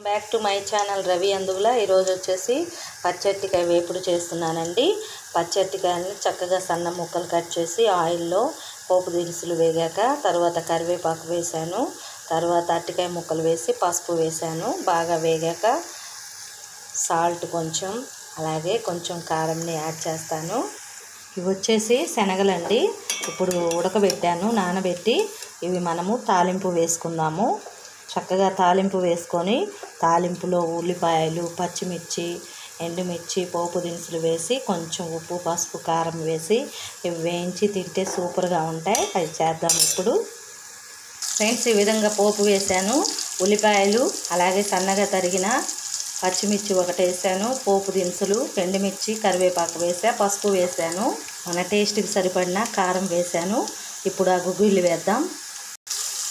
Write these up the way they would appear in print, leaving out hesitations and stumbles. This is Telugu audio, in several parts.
Back to my channel Ravi Andugula. ఈరోజు వచ్చేసి పచ్చట్టికాయ వేపుడు చేస్తున్నానండి. పచ్చట్టికాయని చక్కగా సన్న ముక్కలు కట్ చేసి ఆయిల్లో పోపు దినుసులు వేగాక తర్వాత కరివేపాకు వేసాను. తర్వాత అరటికాయ ముక్కలు వేసి పసుపు వేసాను. బాగా వేగాక సాల్ట్ కొంచెం అలాగే కొంచెం కారంని యాడ్ చేస్తాను. ఇవి వచ్చేసి శనగలండి. ఇప్పుడు ఉడకబెట్టాను నానబెట్టి. ఇవి మనము తాలింపు వేసుకుందాము. చక్కగా తాలింపు వేసుకొని తాలింపులో ఉల్లిపాయలు, పచ్చిమిర్చి, ఎండుమిర్చి, పోపు దినుసులు వేసి కొంచెం ఉప్పు, పసుపు, కారం వేసి ఇవి వేయించి తింటే సూపర్గా ఉంటాయి. అది చేద్దాం ఇప్పుడు. ఫ్రెండ్స్, ఈ విధంగా పోపు వేసాను. ఉల్లిపాయలు అలాగే సన్నగా తరిగిన పచ్చిమిర్చి ఒకటి వేసాను. పోపు దినుసులు, ఎండుమిర్చి, కరివేపాకు వేసా, పసుపు వేసాను. మన టేస్ట్కి సరిపడిన కారం వేసాను. ఇప్పుడు ఆ గుగ్గిళ్ళు వేద్దాం.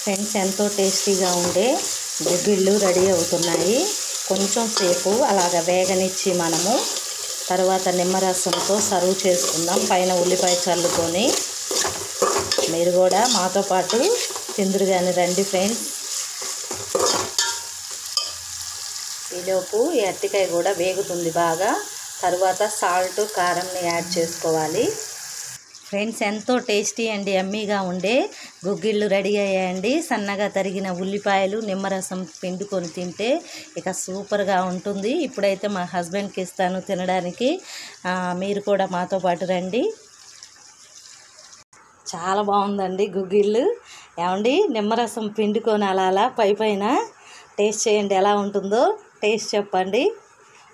ఫ్రెండ్స్, ఎంతో టేస్టీగా ఉండే గుగ్గిళ్ళు రెడీ అవుతున్నాయి. కొంచెం సేపు అలాగ వేగనిచ్చి మనము తర్వాత నిమ్మరసంతో సర్వ్ చేసుకుందాం. పైన ఉల్లిపాయ చల్లుకొని మీరు కూడా మాతో పాటు తిందురు కానీ రండి ఫ్రెండ్స్. ఈలోపు ఈ అరటికాయ కూడా వేగుతుంది బాగా. తర్వాత సాల్ట్, కారంని యాడ్ చేసుకోవాలి. ఫ్రెండ్స్, ఎంతో టేస్టీ అండ్ యమ్మీగా ఉండే గుగ్గిళ్ళు రెడీ అయ్యాయండి. సన్నగా తరిగిన ఉల్లిపాయలు, నిమ్మరసం పిండుకొని తింటే ఇక సూపర్గా ఉంటుంది. ఇప్పుడైతే మా హస్బెండ్కి ఇస్తాను తినడానికి. మీరు కూడా మాతో పాటు రండి. చాలా బాగుందండి గుగ్గిళ్ళు. ఏమండి, నిమ్మరసం పిండుకొని అలా పైన టేస్ట్ చేయండి ఎలా ఉంటుందో. టేస్ట్ చెప్పండి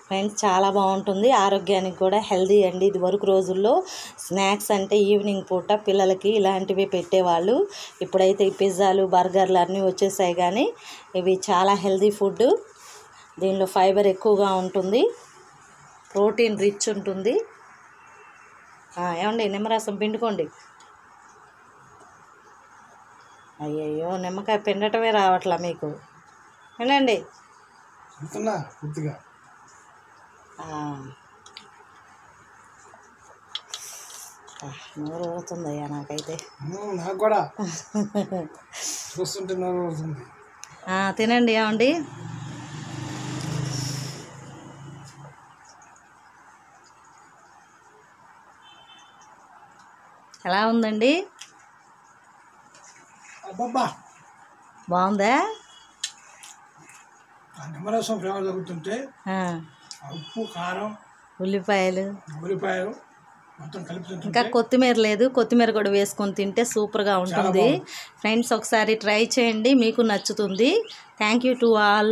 ఫ్రెండ్స్. చాలా బాగుంటుంది. ఆరోగ్యానికి కూడా హెల్దీ అండి. ఇది వరకు రోజుల్లో స్నాక్స్ అంటే ఈవినింగ్ పూట పిల్లలకి ఇలాంటివి పెట్టేవాళ్ళు. ఇప్పుడైతే ఈ పిజ్జాలు, బర్గర్లు అన్నీ వచ్చేసాయి. కానీ ఇవి చాలా హెల్దీ ఫుడ్. దీనిలో ఫైబర్ ఎక్కువగా ఉంటుంది, ప్రోటీన్ రిచ్ ఉంటుంది. ఏమండి, నిమ్మరసం పిండుకోండి. అయ్యయ్యో, నిమ్మకాయ పిండటమే రావట్లా మీకు. వినండి, నోరు ఊరుతుందయ్యా నాకైతే. నాకు కూడా చూస్తుంటే నోరు ఊరుతుంది. తినండి. ఏమండి, ఎలా ఉందండి? బాగుందా? నిమ్మరసం ఫ్లేవర్ తగ్గుతుంటే ఉప్పు, కారం, ఉల్లిపాయలు మొత్తం కలుపుతుంటే ఇంకా కొత్తిమీర లేదు, కొత్తిమీర కూడా వేసుకొని తింటే సూపర్గా ఉంటుంది. ఫ్రెండ్స్, ఒకసారి ట్రై చేయండి, మీకు నచ్చుతుంది. Thank you to all.